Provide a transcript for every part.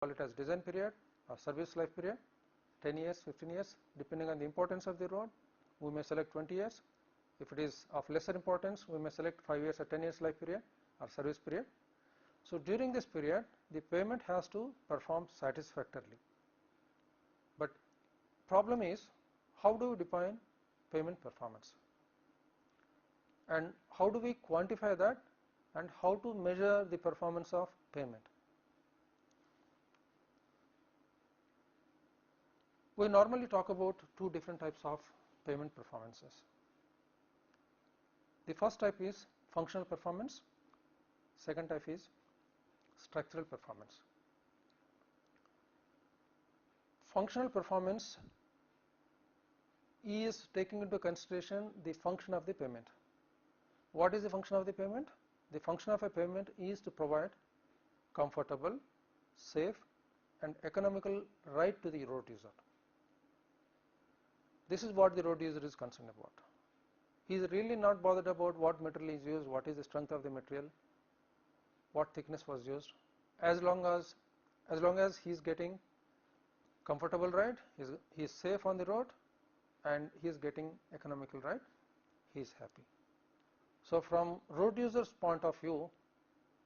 call it as design period or service life period, 10 years, 15 years, depending on the importance of the road. We may select 20 years. If it is of lesser importance, we may select 5 years or 10 years life period or service period. So during this period, the payment has to perform satisfactorily. But problem is, how do we define payment performance? And how do we quantify that, and how to measure the performance of payment? We normally talk about two different types of payment performances. The first type is functional performance, second type is structural performance. Functional performance is taking into consideration the function of the payment. What is the function of the payment? The function of a payment is to provide comfortable, safe and economical ride to the road user. This is what the road user is concerned about. He is really not bothered about what material is used, what is the strength of the material, what thickness was used. As long as he is getting comfortable ride, he is safe on the road and he is getting economical ride, he is happy. So from road user's point of view,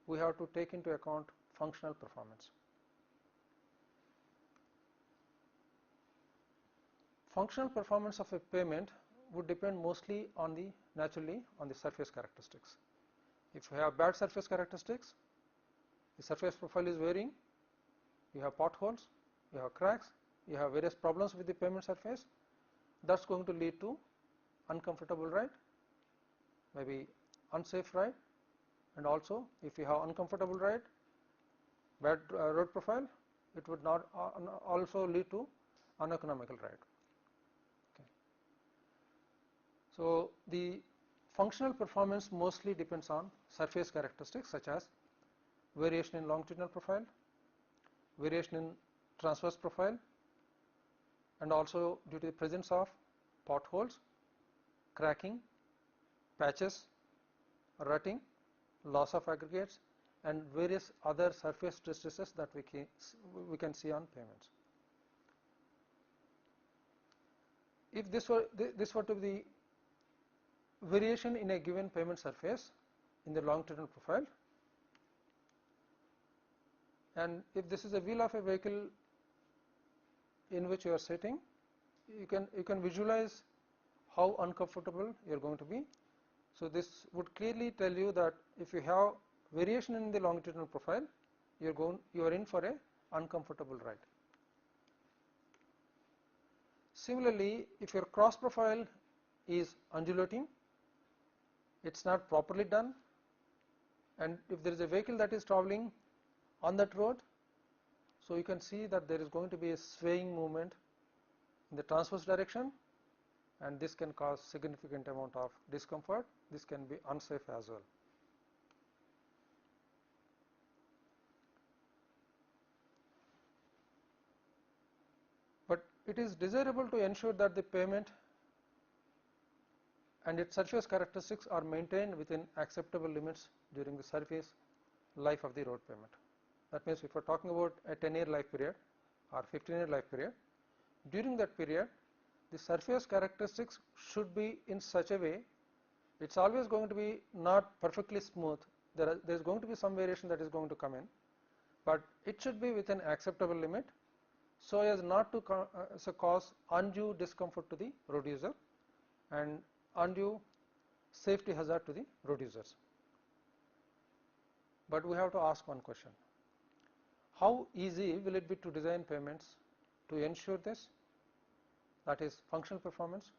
we have to take into account functional performance. Functional performance of a payment would depend mostly on the surface characteristics. If you have bad surface characteristics, the surface profile is varying, you have potholes, you have cracks, you have various problems with the pavement surface, that is going to lead to uncomfortable ride, maybe unsafe ride, and also if you have uncomfortable ride, bad road profile, it would not also lead to uneconomical ride. Okay. So the functional performance mostly depends on surface characteristics such as variation in longitudinal profile, variation in transverse profile, and also due to the presence of potholes, cracking, patches, rutting, loss of aggregates, and various other surface distresses that we can see on pavements. If this were to be the variation in a given pavement surface in the longitudinal profile, and if this is a wheel of a vehicle in which you are sitting, you can visualize how uncomfortable you are going to be. So this would clearly tell you that if you have variation in the longitudinal profile, you are in for a uncomfortable ride. Similarly, if your cross profile is undulating, it is not properly done, and if there is a vehicle that is traveling on that road, so you can see that there is going to be a swaying movement in the transverse direction, and this can cause significant amount of discomfort. This can be unsafe as well. But it is desirable to ensure that the pavement and its surface characteristics are maintained within acceptable limits during the surface life of the road pavement. That means if we are talking about a 10-year life period or 15-year life period, during that period the surface characteristics should be in such a way, it is always going to be not perfectly smooth, there is going to be some variation that is going to come in, but it should be within acceptable limit so as not to cause undue discomfort to the road user and undue safety hazard to the road users. But we have to ask one question: how easy will it be to design pavements to ensure this, that is functional performance?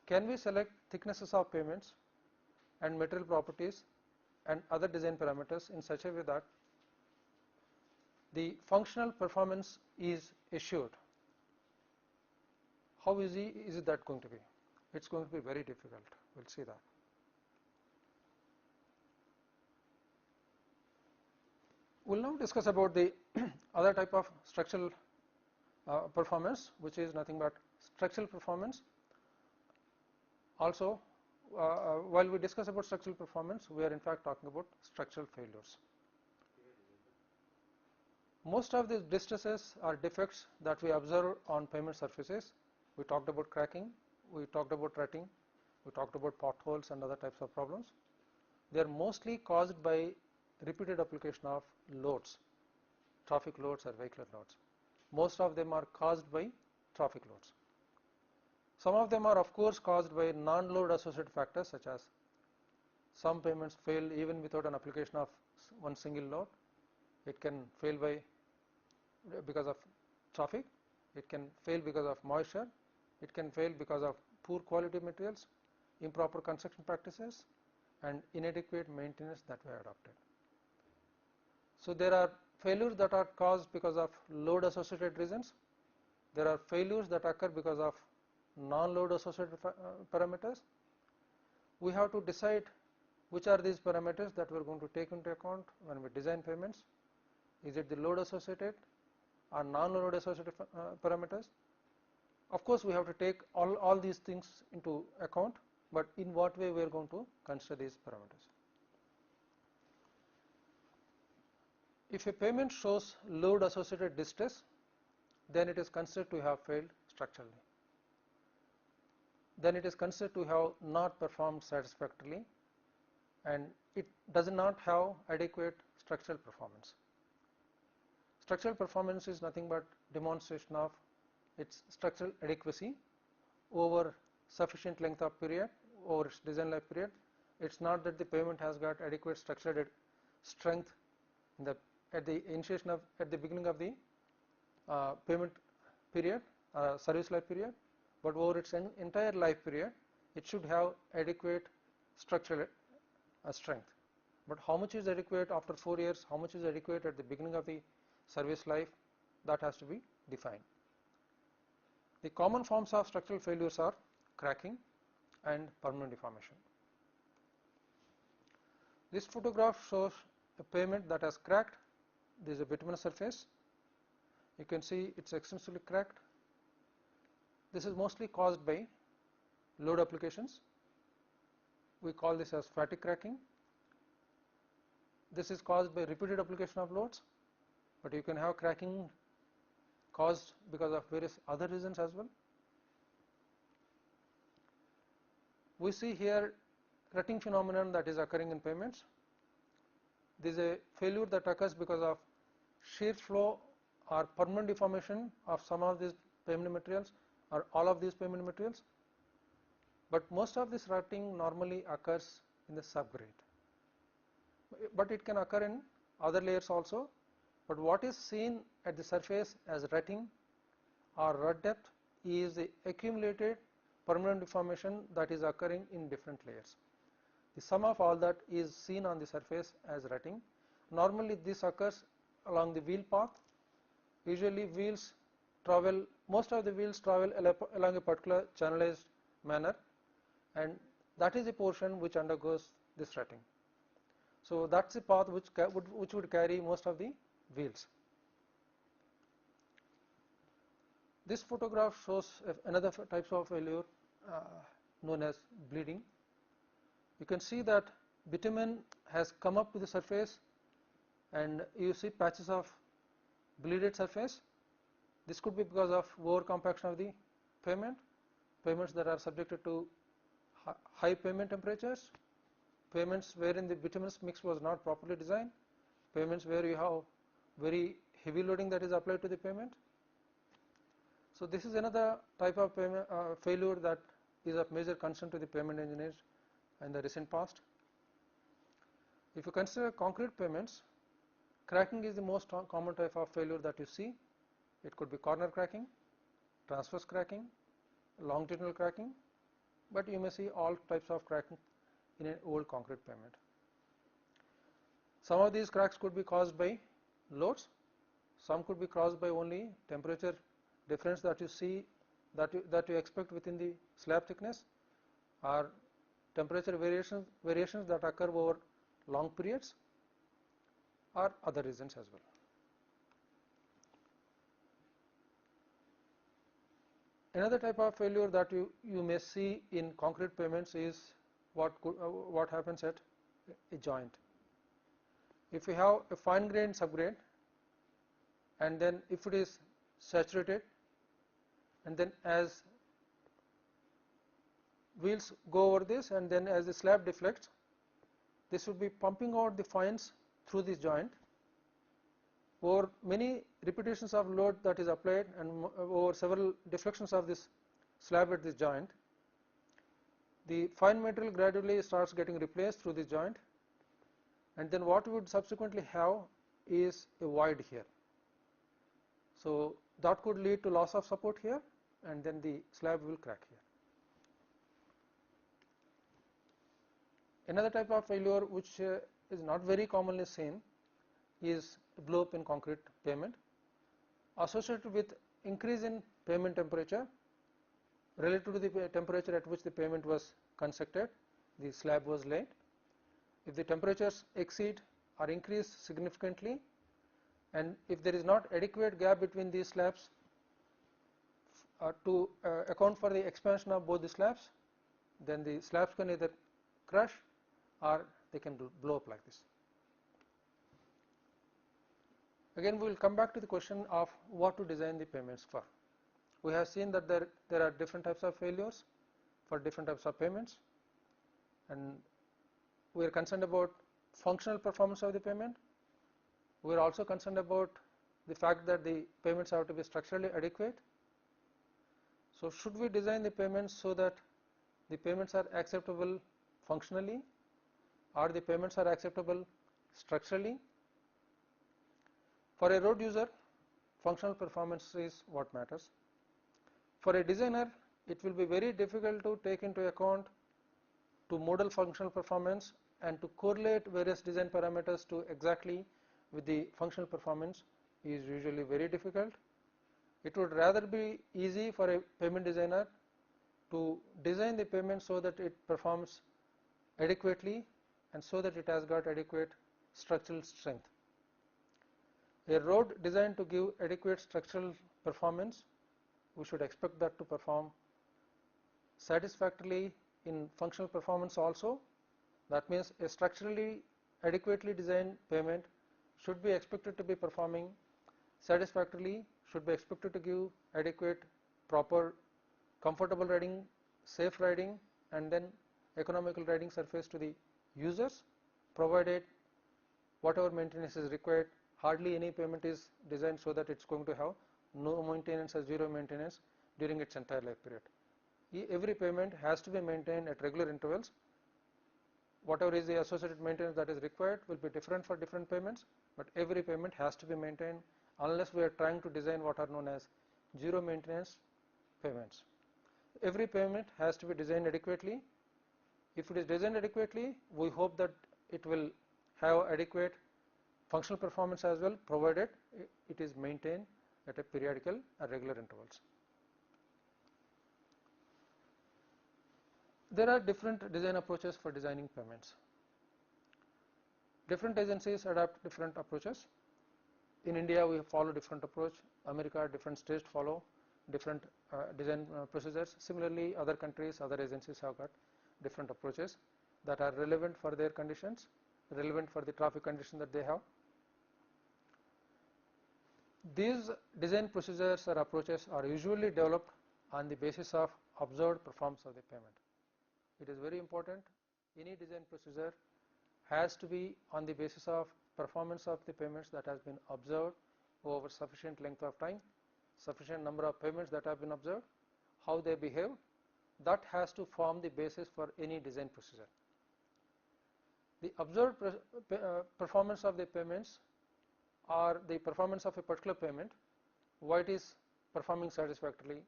Can we select thicknesses of pavements and material properties and other design parameters in such a way that the functional performance is assured? How easy is that going to be? It is going to be very difficult. We will see that. We will now discuss about the other type of structural performance, which is nothing but structural performance. Also, while we discuss about structural performance, we are in fact talking about structural failures. Most of these distresses are defects that we observe on pavement surfaces. We talked about cracking, we talked about rutting, we talked about potholes and other types of problems. They are mostly caused by repeated application of loads, traffic loads or vehicular loads. Most of them are caused by traffic loads. Some of them are of course caused by non-load associated factors, such as some pavements fail even without an application of one single load. It can fail because of traffic, it can fail because of moisture, it can fail because of poor quality materials, improper construction practices and inadequate maintenance that we have adopted. So there are failures that are caused because of load associated reasons. There are failures that occur because of non-load associated parameters. We have to decide which are these parameters that we are going to take into account when we design pavements. Is it the load associated or non-load associated parameters? Of course, we have to take all these things into account, but in what way we are going to consider these parameters. If a pavement shows load associated distress, then it is considered to have failed structurally. Then it is considered to have not performed satisfactorily, and it does not have adequate structural performance. Structural performance is nothing but demonstration of its structural adequacy over sufficient length of period, over its design life period. It is not that the pavement has got adequate structural strength at the beginning of the pavement period, service life period, but over its entire life period it should have adequate structural strength. But how much is adequate after 4 years, how much is adequate at the beginning of the service life, that has to be defined. The common forms of structural failures are cracking and permanent deformation. This photograph shows a pavement that has cracked. This is a bituminous surface. You can see it's extensively cracked. This is mostly caused by load applications. We call this as fatigue cracking. This is caused by repeated application of loads, but you can have cracking caused because of various other reasons as well. We see here rutting phenomenon that is occurring in pavements. This is a failure that occurs because of shear flow or permanent deformation of some of these pavement materials or all of these pavement materials, but most of this rutting normally occurs in the subgrade, but it can occur in other layers also. But what is seen at the surface as rutting or rut depth is the accumulated permanent deformation that is occurring in different layers. The sum of all that is seen on the surface as rutting. Normally this occurs along the wheel path. Usually most of the wheels travel along a particular channelized manner, and that is the portion which undergoes this rutting. So that's the path which would carry most of the wheels. This photograph shows another types of failure known as bleeding. You can see that bitumen has come up to the surface and you see patches of bleeded surface. This could be because of over compaction of the pavement, pavements that are subjected to high pavement temperatures, pavements wherein the bituminous mix was not properly designed, pavements where you have very heavy loading that is applied to the pavement. So this is another type of failure that is of major concern to the pavement engineers in the recent past. If you consider concrete pavements, cracking is the most common type of failure that you see. It could be corner cracking, transverse cracking, longitudinal cracking, but you may see all types of cracking in an old concrete pavement. Some of these cracks could be caused by loads, some could be caused by only temperature difference that you see, that you expect within the slab thickness, or temperature variations that occur over long periods, or other reasons as well. Another type of failure that you may see in concrete pavements is what happens at a joint. If you have a fine grained subgrade, and then if it is saturated, and then as wheels go over this, and then as the slab deflects, this would be pumping out the fines through this joint. Over many repetitions of load that is applied and over several deflections of this slab at this joint, the fine material gradually starts getting replaced through this joint, and then what we would subsequently have is a void here. So that could lead to loss of support here, and then the slab will crack here. Another type of failure which is not very commonly seen is blow up in concrete pavement, associated with increase in pavement temperature relative to the temperature at which the pavement was constructed, the slab was laid. If the temperatures exceed or increase significantly, and if there is not adequate gap between these slabs to account for the expansion of both the slabs, then the slabs can either crush or they can blow up like this. Again, we will come back to the question of what to design the pavements for. We have seen that there are different types of failures for different types of pavements, and we are concerned about functional performance of the pavement. We are also concerned about the fact that the pavements have to be structurally adequate. So should we design the pavements so that the pavements are acceptable functionally, or the pavements are acceptable structurally? For a road user, functional performance is what matters. For a designer, it will be very difficult to take into account to model functional performance and to correlate various design parameters to exactly with the functional performance is usually very difficult. It would rather be easy for a pavement designer to design the pavement so that it performs adequately and so that it has got adequate structural strength. A road designed to give adequate structural performance, we should expect that to perform satisfactorily in functional performance also. That means a structurally adequately designed pavement should be expected to be performing satisfactorily, should be expected to give adequate, proper, comfortable riding, safe riding, and then economical riding surface to the users, provided whatever maintenance is required. Hardly any pavement is designed so that it is going to have no maintenance or zero maintenance during its entire life period. Every pavement has to be maintained at regular intervals. Whatever is the associated maintenance that is required will be different for different pavements, but every pavement has to be maintained unless we are trying to design what are known as zero maintenance pavements. Every pavement has to be designed adequately. If it is designed adequately, we hope that it will have adequate functional performance as well, provided it is maintained at a periodical or regular intervals. There are different design approaches for designing pavements. Different agencies adopt different approaches. In India, we follow different approach. America, different states follow different design procedures. Similarly, other countries, other agencies have got different approaches that are relevant for their conditions, relevant for the traffic condition that they have. These design procedures or approaches are usually developed on the basis of observed performance of the pavement. It is very important. Any design procedure has to be on the basis of performance of the pavements that has been observed over sufficient length of time, sufficient number of pavements that have been observed, how they behave. That has to form the basis for any design procedure. The observed performance of the pavements or the performance of a particular pavement, why it is performing satisfactorily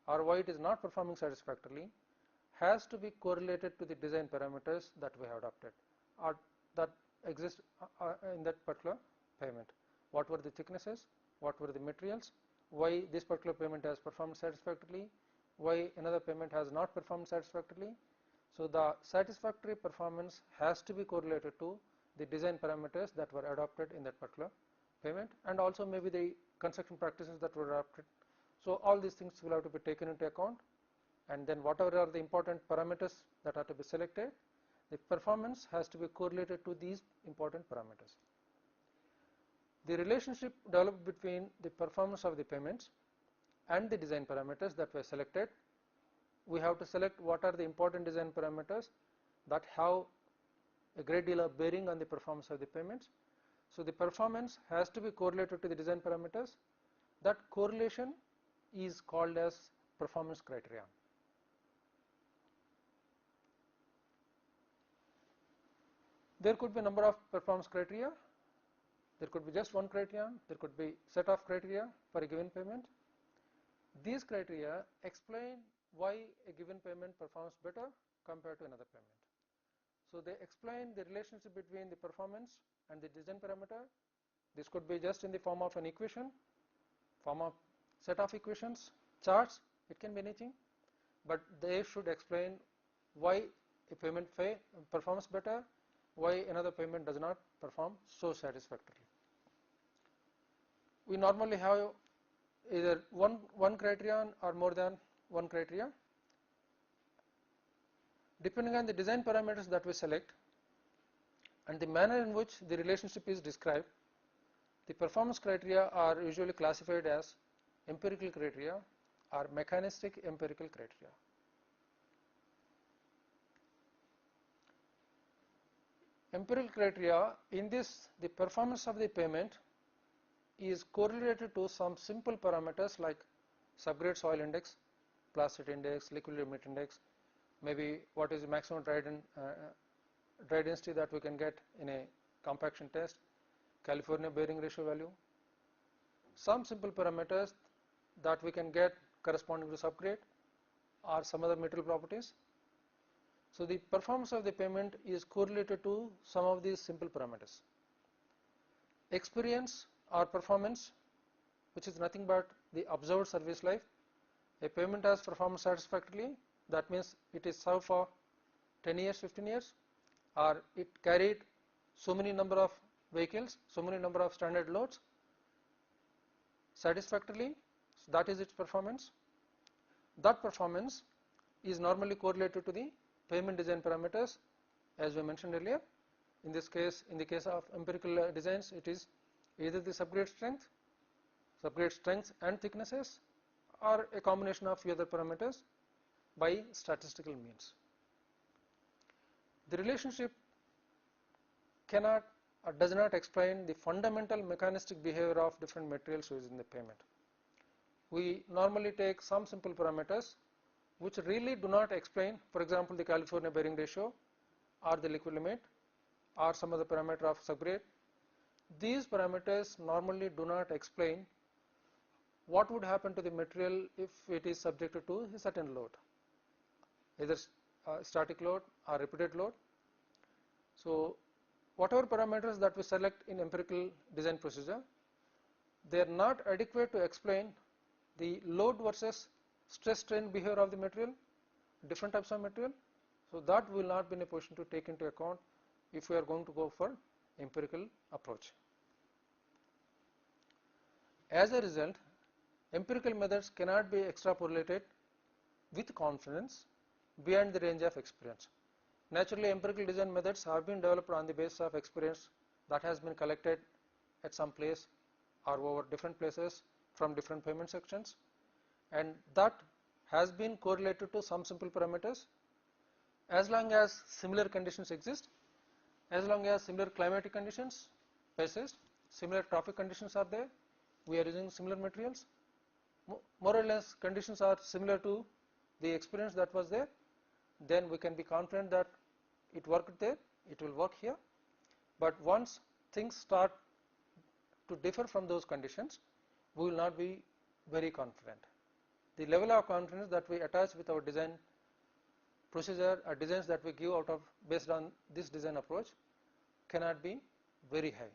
or why it is not performing satisfactorily, has to be correlated to the design parameters that we have adopted or that exist in that particular pavement. What were the thicknesses, what were the materials, why this particular pavement has performed satisfactorily, why another pavement has not performed satisfactorily. So the satisfactory performance has to be correlated to the design parameters that were adopted in that particular pavement, and also maybe the construction practices that were adopted. So all these things will have to be taken into account, and then whatever are the important parameters that are to be selected, the performance has to be correlated to these important parameters. The relationship developed between the performance of the payments and the design parameters that were selected. We have to select what are the important design parameters that have a great deal of bearing on the performance of the payments. So the performance has to be correlated to the design parameters. That correlation is called as performance criterion. There could be a number of performance criteria. There could be just one criterion. There could be set of criteria for a given payment. These criteria explain why a given payment performs better compared to another payment. So they explain the relationship between the performance and the design parameter. This could be just in the form of an equation, form of set of equations, charts, it can be anything, but they should explain why a payment performs better, why another payment does not perform so satisfactorily. We normally have either one criterion or more than one criteria. Depending on the design parameters that we select and the manner in which the relationship is described, the performance criteria are usually classified as empirical criteria or mechanistic empirical criteria. Empirical criteria, in this, the performance of the payment is correlated to some simple parameters like subgrade soil index, plasticity index, liquid limit index, maybe what is the maximum dry density that we can get in a compaction test, California bearing ratio value, some simple parameters that we can get corresponding to subgrade or some other material properties. So the performance of the payment is correlated to some of these simple parameters. Experience or performance, which is nothing but the observed service life. A payment has performed satisfactorily, that means it is served for 10 years, 15 years, or it carried so many number of vehicles, so many number of standard loads satisfactorily, so that is its performance. That performance is normally correlated to the payment design parameters, as we mentioned earlier. In this case, in the case of empirical designs, it is either the subgrade strengths and thicknesses, or a combination of few other parameters by statistical means. The relationship cannot or does not explain the fundamental mechanistic behavior of different materials used in the payment. We normally take some simple parameters which really do not explain, for example, the California bearing ratio or the liquid limit or some other parameter of subgrade. These parameters normally do not explain what would happen to the material if it is subjected to a certain load, either static load or repeated load. So whatever parameters that we select in empirical design procedure, they are not adequate to explain the load versus stress strain behavior of the material, different types of material. So that will not be in a position to take into account if we are going to go for empirical approach. As a result, empirical methods cannot be extrapolated with confidence beyond the range of experience. Naturally, empirical design methods have been developed on the basis of experience that has been collected at some place or over different places from different payment sections, and that has been correlated to some simple parameters. As long as similar conditions exist, as long as similar climatic conditions persist, similar traffic conditions are there, we are using similar materials, more or less conditions are similar to the experience that was there, then we can be confident that it worked there, it will work here. But once things start to differ from those conditions, we will not be very confident. The level of confidence that we attach with our design procedure or designs that we give out of based on this design approach cannot be very high.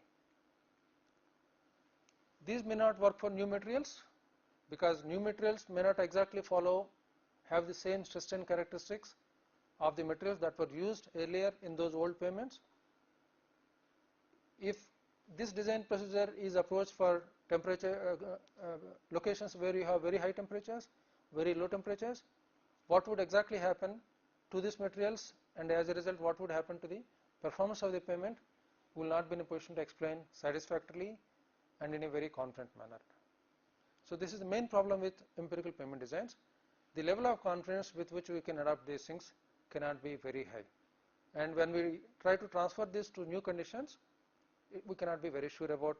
These may not work for new materials because new materials may not exactly have the same stress strain characteristics of the materials that were used earlier in those old payments. If this design procedure is approached for temperature locations where you have very high temperatures, very low temperatures, what would exactly happen to these materials, and as a result what would happen to the performance of the payment, will not be in a position to explain satisfactorily and in a very confident manner. So this is the main problem with empirical payment designs. The level of confidence with which we can adopt these things cannot be very high, and when we try to transfer this to new conditions, we cannot be very sure about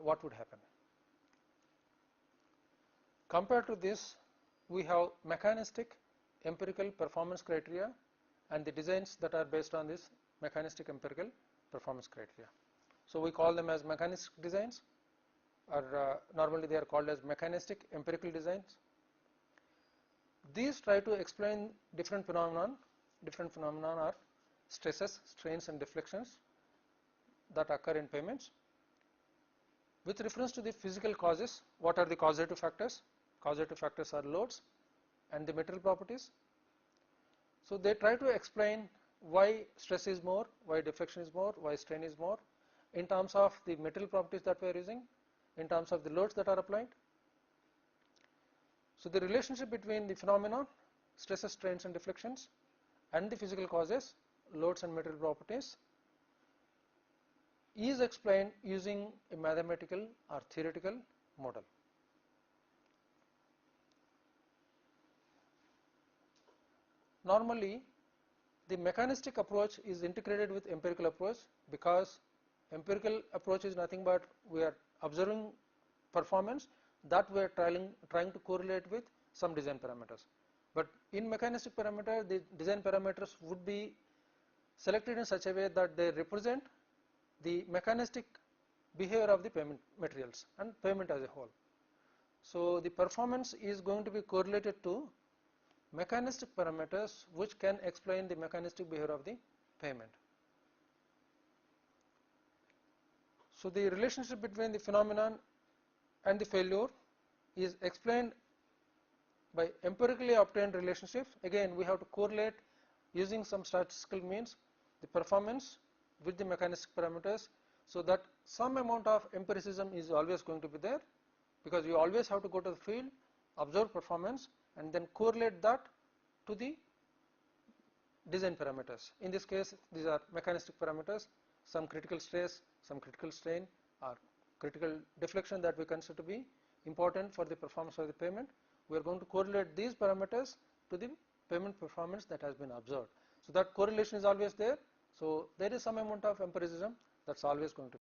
what would happen. Compared to this, we have mechanistic empirical performance criteria and the designs that are based on this mechanistic empirical performance criteria. So we call them as mechanistic designs, or normally they are called as mechanistic empirical designs. These try to explain different phenomenon. Different phenomena are stresses, strains and deflections that occur in payments. With reference to the physical causes, what are the causative factors? Causative factors are loads and the material properties. So they try to explain why stress is more, why deflection is more, why strain is more in terms of the material properties that we are using, in terms of the loads that are applied. So the relationship between the phenomenon, stresses, strains and deflections, and the physical causes, loads and material properties, is explained using a mathematical or theoretical model. Normally, the mechanistic approach is integrated with empirical approach, because empirical approach is nothing but we are observing performance that we are trying to correlate with some design parameters. But in mechanistic parameter, the design parameters would be selected in such a way that they represent the mechanistic behavior of the payment materials and payment as a whole. So the performance is going to be correlated to mechanistic parameters which can explain the mechanistic behavior of the payment. So the relationship between the phenomenon and the failure is explained by empirically obtained relationships. Again, we have to correlate using some statistical means the performance with the mechanistic parameters, so that some amount of empiricism is always going to be there, because you always have to go to the field, observe performance and then correlate that to the design parameters. In this case, these are mechanistic parameters, some critical stress, some critical strain or critical deflection that we consider to be important for the performance of the payment. We are going to correlate these parameters to the payment performance that has been observed. So that correlation is always there. So there is some amount of empiricism that's always going to